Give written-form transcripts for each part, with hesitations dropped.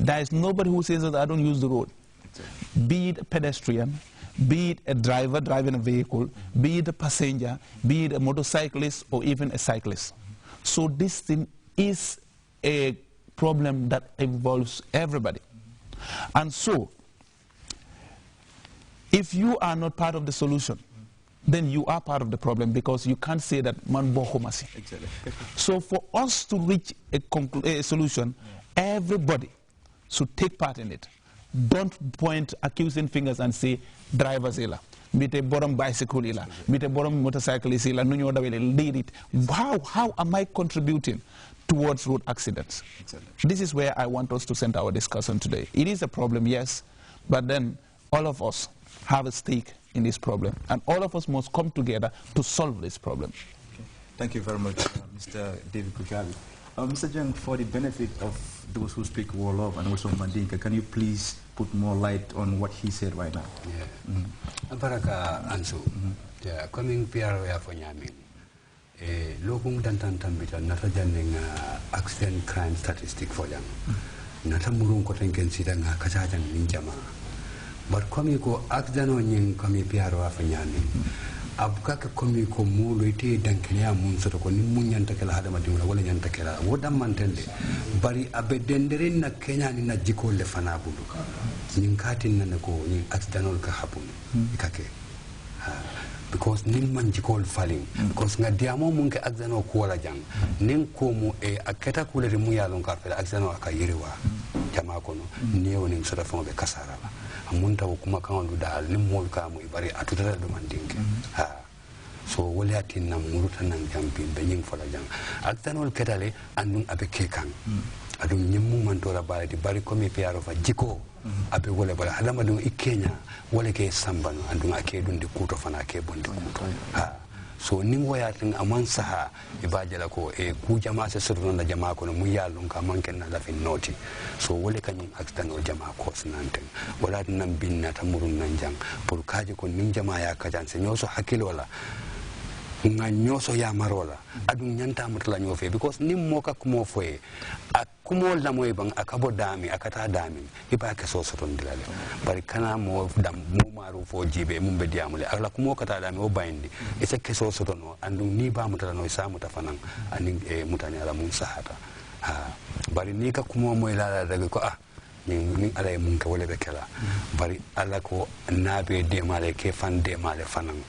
There is nobody who says that I don't use the road. Exactly. Be it a pedestrian, be it a driver driving a vehicle, be it a passenger, be it a motorcyclist or even a cyclist. So this thing is a problem that involves everybody. And so, if you are not part of the solution, then you are part of the problem, because you can't say that man bohomasi. Exactly. So for us to reach a solution, everybody should take part in it. Don't point accusing fingers and say drivers illa, bite borom bicycle illa, bite borom motorcyclist illa, nunyo dawele lead it. How am I contributing towards road accidents? Exactly. This is where I want us to send our discussion today. It is a problem, yes, but then all of us have a stake in this problem, and all of us must come together to solve this problem. Okay. Thank you very much, Mr. David Kujabi. Mr. Jang, for the benefit of those who speak Wolof and also Mandinka, can you please put more light on what he said right now? Yeah. Baraka Ansu, coming PR for Yamin. Lokum dantan tambita natajaning accident crime statistic for them. Natamurun kotenken sidanga kajajan ninjama. But komi ko accident on komi PR for Yamin. Abukaka komi ko mulu ite dankenya mun soto ko ni mun yanta kala hada madina wala yanta kala wodam mantende bari abedendere na Kenya ni na jiko le fana bulu nyinkati na ko ni accidental ka happen ikake because nin man jiko falling because ngadiamo mun ke accident ko wala jang nin ko mu e aketa kule mu yalon ka fela accident ka yiriwa jama kono ni woni soto fon be kasara la munta ko kuma kan lu dal ni mol ka mu bari atutara do mandinke so wala tin nam muruta nan jampi be nying fola jang ak tanol ketale andun abe kekan adum nyimmu man to la bari ko mi piaro fa jiko abe wala bala adama dum ikenya wala ke sambano andun ake dun de kuto fana ke bonde kuto so ning wayatin aman saha ibajala ko e ku jama se sirron da jama ko mu yalon ka man ken na lafin noti so wole kanyin accident o jama ko sinanten wala nan binna ta murun nan jang pour kaje ko ning jama ya kajan se nyoso hakilo wala nga nyoso ya marola adun nyanta mutla nyofe because nim moka kumo foye akumo la moy bang akabo dami akata dami iba ke so soton dilale bari kana mo dam mo maru fo jibe mum be diamule ala kumo kata dami o bayndi ese ke so soton no andun ni ba mutala no sa muta fanan anin e mutani ala mun sahata bari ni ka kumo moy la daga ko ni ala mun ka wala be kala bari ala ko nabe de male ke fan de male fanan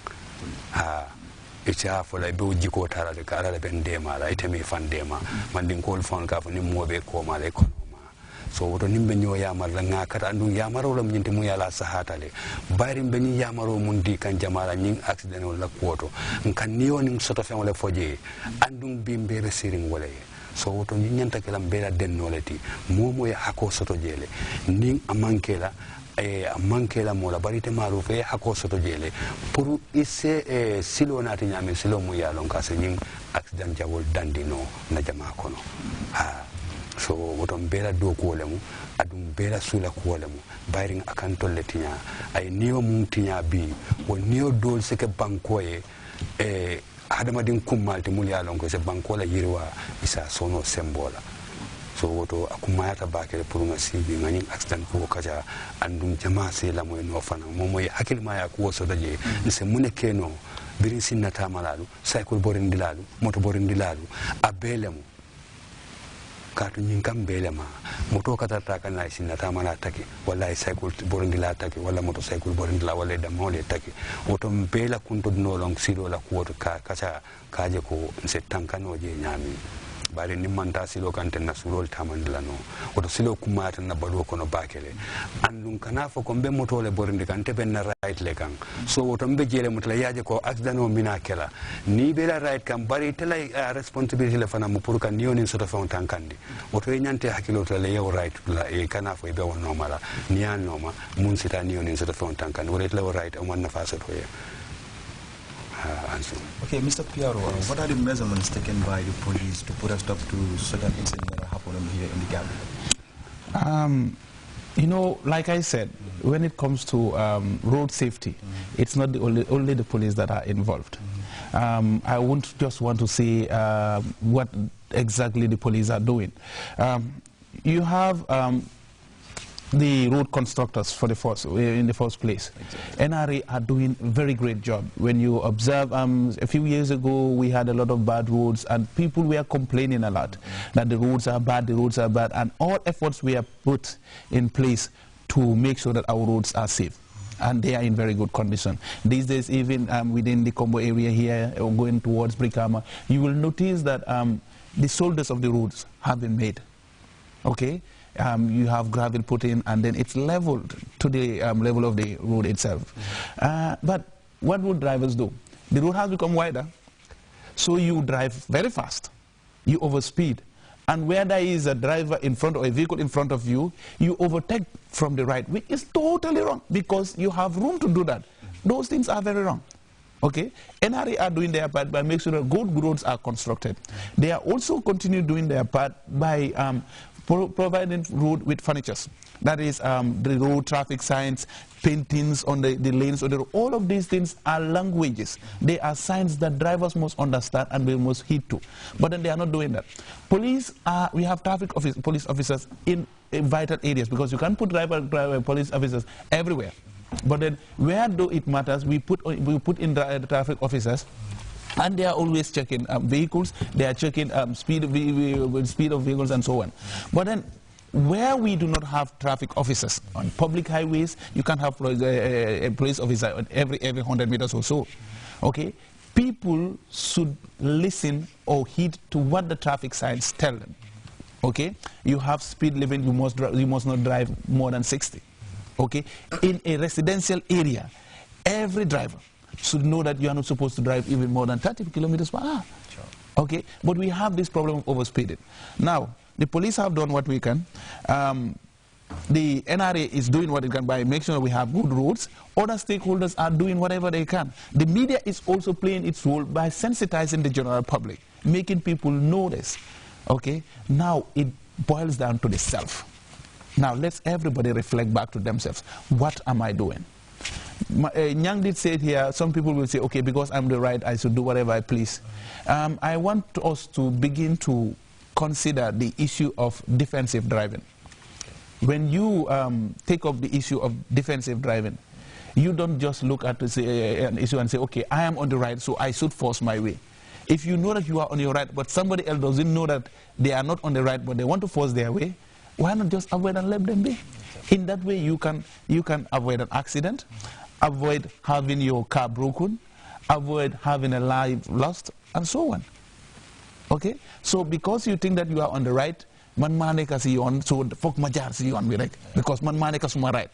ita fola be jiko tara de kala ben de mala ite mi fan de ma mandin kol fon ka foni mobe ko mala ko ma so woto nimbe nyo ya mar nga kata andu ya maro lam nyinte mu yala sahata le bari be ni ya maro mun di kan jamala nyin accident wala koto kan niyo ning soto fen wala foje andum bimbe resiring wala so woto ni nyanta kala bela den nolati momo ya hako soto jele ning amankela mankela mola barite maru fe hako soto jele pour isse silo nati nyame silo mu yalon ka se nyim accident jawol dandino na jama kono so woton bela do ko lemu adum bela sula ko lemu bayring akan tolle tinya ay niyo mum tinya bi wo niyo dol se ke bankoye adama din kummalti mul yalon ko se bankola yirwa isa sono sembola so woto akumayata bakere pour nga sibi ngani accident ko kaja andum jama se la moy no fana moy hakil ma ya ko so daje se muneke no birin sinnata malalu cycle borin dilalu moto borin dilalu abelemu katu nyin kam belema moto katata kana sinnata mala take wallahi cycle borin dilala take wala moto cycle borin dilala wala da mole take woto bela kunto no long silo la ko ka kacha kaje ko se tankano je nyami bari ni manta silo kante na sulol tamandila no oto silo kumata na balo kono bakele andun kana fo ko be moto le borinde kante ben na right le kan so woto be jele mutla yaje ko accident o mina kela ni be la right kan bari tela responsibility le fana mo pour kan ni oni soto fon tankandi woto e nyante hakilo to le yow right la e kana fo be won normal ni an normal mun sita ni oni soto fon tankandi wala le right o man na fa soto ye Okay, Mr. Piaro, what are the measurements taken by the police to put a stop to certain incidents that are happening here in the Gambia? You know, like I said, when it comes to road safety, it's not only the police that are involved. I won't just want to say what exactly the police are doing. You have the road constructors in the first place. Exactly. NRA are doing a very great job. When you observe, a few years ago we had a lot of bad roads and people were complaining a lot that the roads are bad, and all efforts were put in place to make sure that our roads are safe. And they are in very good condition. These days, even within the Combo area here, going towards Brikama, you will notice that the shoulders of the roads have been made. Okay? You have gravel put in, and then it's leveled to the level of the road itself. But what would drivers do? The road has become wider, so you drive very fast, you overspeed, and where there is a driver in front or a vehicle in front of you, you overtake from the right, which is totally wrong because you have room to do that. Those things are very wrong. Okay, NRA are doing their part by making sure that good roads are constructed. They are also continue doing their part by providing road with furnitures. That is the road traffic signs, paintings on the lanes. All of these things are languages. They are signs that drivers must understand and we must heed to. But then they are not doing that. Police, we have police officers in vital areas because you can't put police officers everywhere. But then where do it matters, we put in the traffic officers. And they are always checking vehicles, they are checking speed of vehicles and so on. But then, where we do not have traffic officers on public highways, you can have a police officer on every 100 meters or so. Okay, people should listen or heed to what the traffic signs tell them. Okay, you have speed limit, you must not drive more than 60. Okay, in a residential area, every driver should know that you are not supposed to drive even more than 30 kilometers per hour. Sure. Okay, but we have this problem of overspeeding. Now, the police have done what we can. The NRA is doing what it can by making sure we have good roads. Other stakeholders are doing whatever they can. The media is also playing its role by sensitizing the general public, making people know this. Okay, now it boils down to the self. Now let's everybody reflect back to themselves. What am I doing? Nyang did say it here, some people will say, okay, because I'm the right, I should do whatever I please. I want us to begin to consider the issue of defensive driving. When you take up the issue of defensive driving, you don't just look at an issue and say, okay, I am on the right, so I should force my way. If you know that you are on your right, but somebody else doesn't know that they are not on the right, but they want to force their way, why not just avoid and let them be? In that way, you can avoid an accident, avoid having your car broken, avoid having a life lost, and so on. Okay? So because you think that you are on the right, man maneka si yon, so fok majar si yon birek, because man maneka suma right.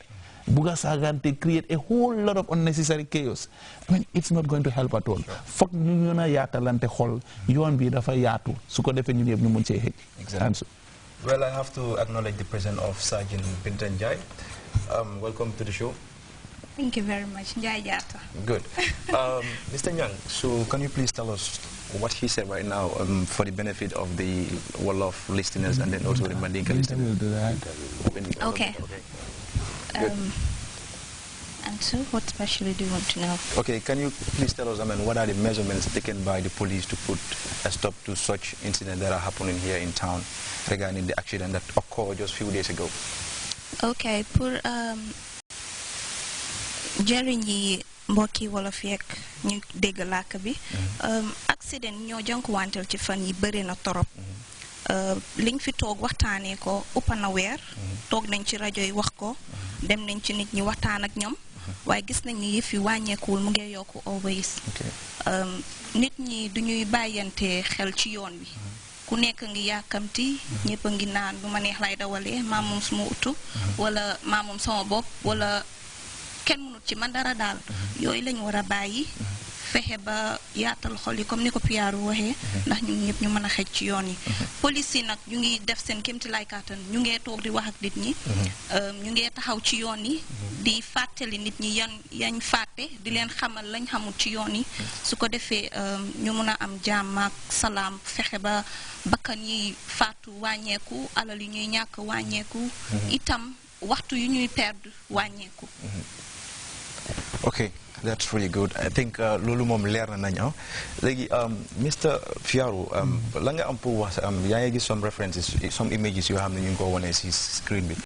Buga sagante create a whole lot of unnecessary chaos. I mean, it's not going to help at all. Fok ñu na yatalante xol, yon bi dafa yaatu, su ko defé ñu ñep ñu mën ci hej. Exactly. Well, I have to acknowledge the presence of Sergeant Bintan Jai. Welcome to the show. Thank you very much. Good. Mr. Nyang, so can you please tell us what he said right now for the benefit of the Wolof listeners and then also the Mandinka listeners? Okay. And so, what specially do you want to know? Okay, can you please tell us, what are the measurements taken by the police to put a stop to such incidents that are happening here in town regarding the accident that occurred just a few days ago? Okay, pour jëriñ yi mbokki wolof yeek ñu dégg làkk bi accident ñoo jànkuwanteel ci fan yi bëri na torop liñ fi toog waxtaanee ko ëpp na weer toog nañ ci rajo yi wax ko dem nañ ci nit ñi waxtaan ak ñoom waaye gis nañ ni yëf yi wàññeekuwul mu ngi yokku always nit ñi duñuy bàyyante xel ci yoon wi ku nekk ngi yàkkamti ñëpp a ngi naan bu ma neex lay dawalee maa moom suma utu wala maa moom sama bopp wala kenn mënut ci man dara daal yooyu lañ war a bàyyi fexe ba yaatal xol yi comme ni ko Pierre waxee ndax ñun ñëpp ñu mën a xej ci yoon yi police yi nag ñu ngi def seen kéemti lay kàttan ñu ngee toog di wax ak nit ñi ñu ngee taxaw ci yoon yi di fàttali nit ñi yañ fàtte di leen xamal lañ xamul ci yoon yi su ko defee ñu mën a am jàmm ak salaam fexe ba bakkan yi faatu wàññeeku alal yi ñuy ñàkk wàññeeku itam waxtu yu ñuy perdre wàññeeku. Okay, that's really good. I think loolu moom leer na nañ léegi Mr. Fiaru la nga am pour wax yaa ngi gis some references some images yoo xam ne ñu ngi ko wone si screen bi